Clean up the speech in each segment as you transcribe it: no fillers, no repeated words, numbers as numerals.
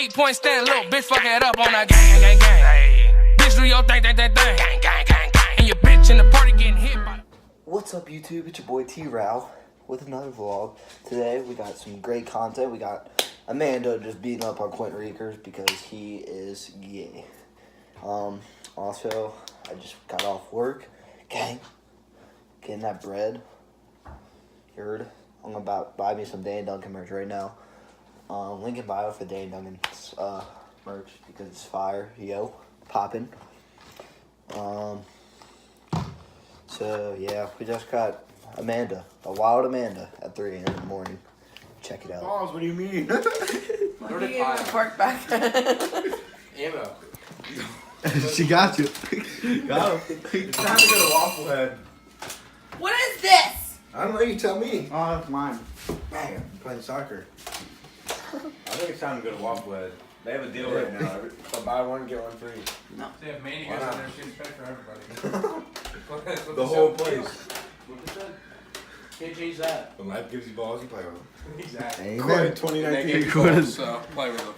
8-point stand, little bitch, fuck it up on that gang. Bitch, do your thing. And your bitch in the party getting hit by. What's up, YouTube? It's your boy T-Row with another vlog. Today we got some great content. We got Amanda just beating up on Quentin Reekers because he is gay. Also, I just got off work. Gang, getting that bread. You heard? I'm about to buy me some Dan Duncan merch right now. Link in bio for Dan Duncan's merch because it's fire. Yo, poppin'. So yeah, we just got Amanda, a wild Amanda, at 3 a.m. in the morning. Check it out. Balls, what do you mean? What are you in the park back? Ammo. She got you. Got him. It's time to go to Waffle Head. What is this? I don't know, you tell me. Oh, that's mine. Bang, I'm playing soccer. I think it's time to go to Waffle Head. They have a deal right now. So buy one, get one free. No. They have mania guys on there, shit's better for everybody. The whole place. What they said? Can't change that. When life gives you balls, you play with them. Exactly. Amen. They 2019. give you balls, so play with them.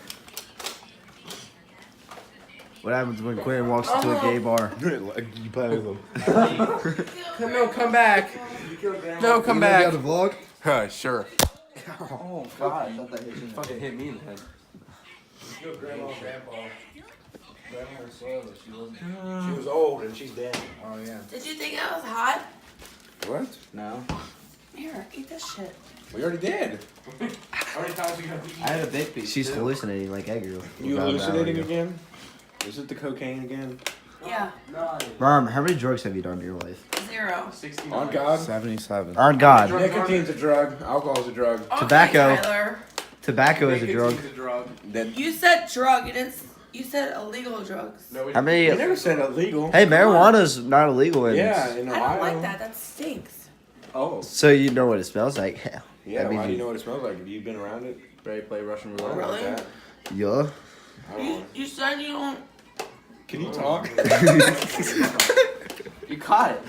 What happens when Quentin walks into a gay bar? You play with them. Come back. No, come back. You got the vlog? Sure. Oh, God. I thought that hit you. Fucking hit me in the head. Grandma and Grandpa. Grandma was slow, but she wasn't. She was old and she's dead. Oh, yeah. Did you think I was hot? What? No. Here, eat this shit. We already did. How many times you got to eat? I had a big piece. She's too. hallucinating like Edgar. You hallucinating again? Is it the cocaine again? Yeah. Mom, how many drugs have you done in your life? 0. 69. On God? 77. On God. Nicotine's a drug. Alcohol's a drug. Okay, Tobacco. Tyler. Tobacco is a drug. Nicotine's a drug. Then You said drug. You didn't. You said illegal drugs. No, we How many? you never said illegal. Hey, marijuana's not illegal in Yeah, in I Ohio. don't like that. That stinks. Oh. So you know what it smells like? Yeah, That means why do you know what it smells like? Have you been around it? Ready to play Russian roulette? Really? Like that? Yeah. I don't know. You said you don't. Can you talk? You caught it.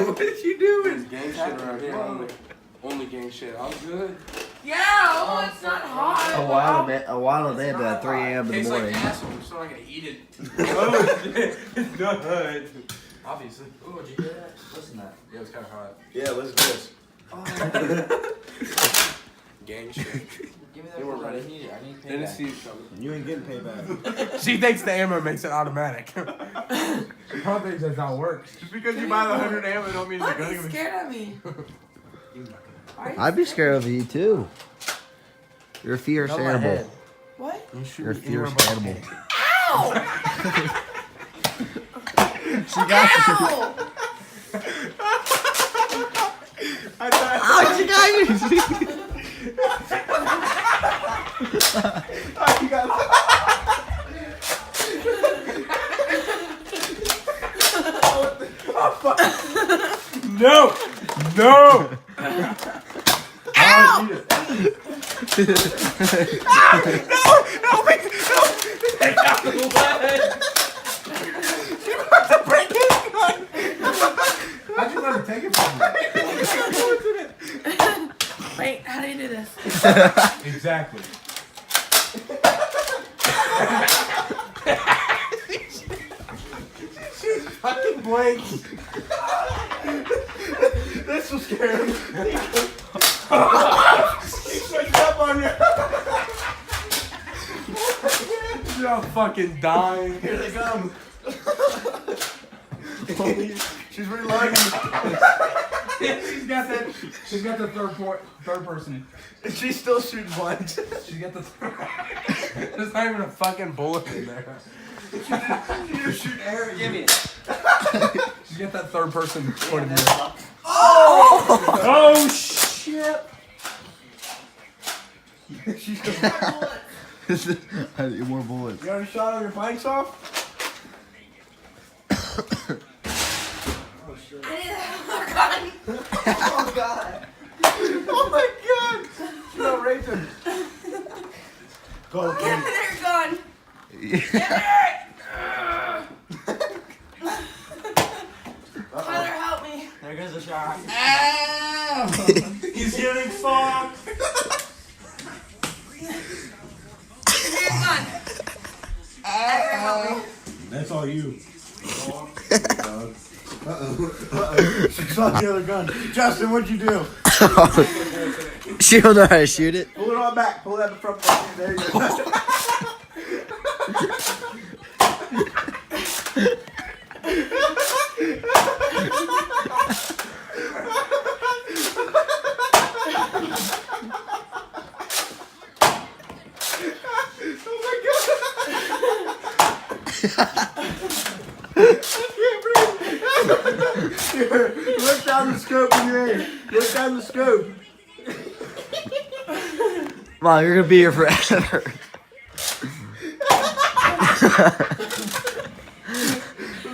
What did you do? gang shit around here. Only gang shit. I'm good. Yeah. Oh, it's not hot. A wild Amanda at 3 a.m. in the Tastes like morning. asshole, so I'm not gonna eat it. It's good. Obviously. Oh, did you hear that? Listen to that. Yeah, it's kind of hot. Yeah, let's do this. Gang shit. Give me They that weren't phone. I ready. need it. I need They didn't payback. see it coming. You ain't getting payback. She thinks the ammo makes it automatic. She probably thinks that's how it works. Just because you buy the 100 ammo don't mean you're What? gonna He's get scared of me. Why are you I'd be scared of you too. You're a fierce Not my animal. head. What? You're a fierce animal. Ow! She got you. Ow! Oh, she got you. No! No! Ow! How'd you let her take it from me? Wait, how do you do this? Exactly. She's fucking blank. This was scary. He switched up on you. You're all fucking dying. Here they come. She's reloading. She's got the third person. She's still shooting blanks. She's got the there's not even a fucking bullet in there. You just shoot air. Give me it. She's got that third person point of view. Oh! Oh shit! She's got I need more bullets. You got a shot on your flanks off? I need a gun. Oh god. Oh my god. No, Rachel. Go, Give me their gun. Give me it. Tyler, help me. There goes the shot. Ow! He's getting fucked. Give me your gun. That's all you. She shot the other gun. Justin, what'd you do? She don't know how to shoot it. Pull it on back. Pull that front back. There you go. Here, look down the scope when you're in. Look down the scope. Mom, you're gonna be here forever. Let's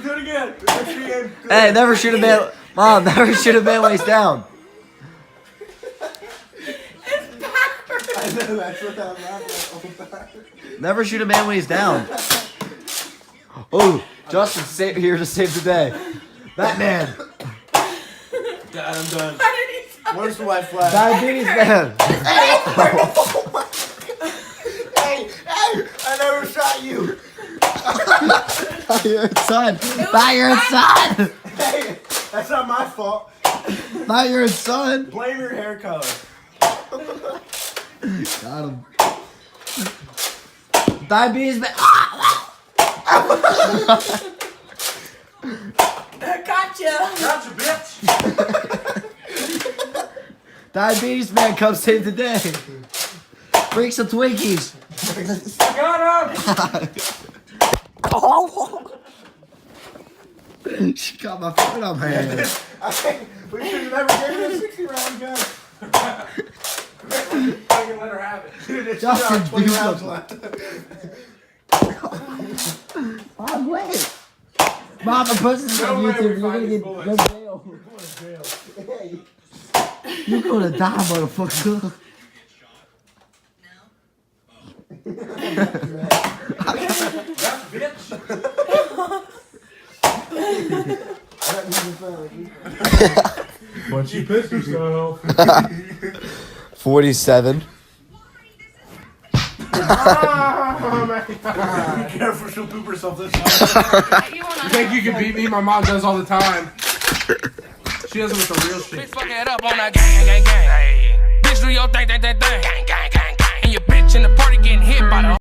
do it again. Let's see him. Hey, never shoot a man. Mom, never shoot a man waist down. I know, that's what I'm laughing at. Never shoot a man waist down. Oh, Justin's here to save the day. Batman. Dad, I'm done. Where's the white flag? Diabetes man. Hey, I never shot you. By your son. By your son. Hey, that's not my fault. By your son. Blame your hair color. Got him. Diabetes man. Gotcha. Gotcha, bitch. Diabetes man, come save the day. Bring some Twinkies. Got him. She got my foot on my hand. We should have never given her a 60-round gun. I can let her have it. Dude, it's Justin, got 20 do rounds something. left. Mom, wait. Mom, I'm posting this on No way YouTube. we You're gonna find get these no bullets. jail. You're gonna die, motherfucker. That's bitch. But she pissed herself. 47. Oh my god. Be careful, she'll poop herself this time. You think you can beat me? My mom does all the time. She does it with the real Bitch, shit. fuck it up on that gang. Bitch, do your thing. And your bitch in the party getting hit by the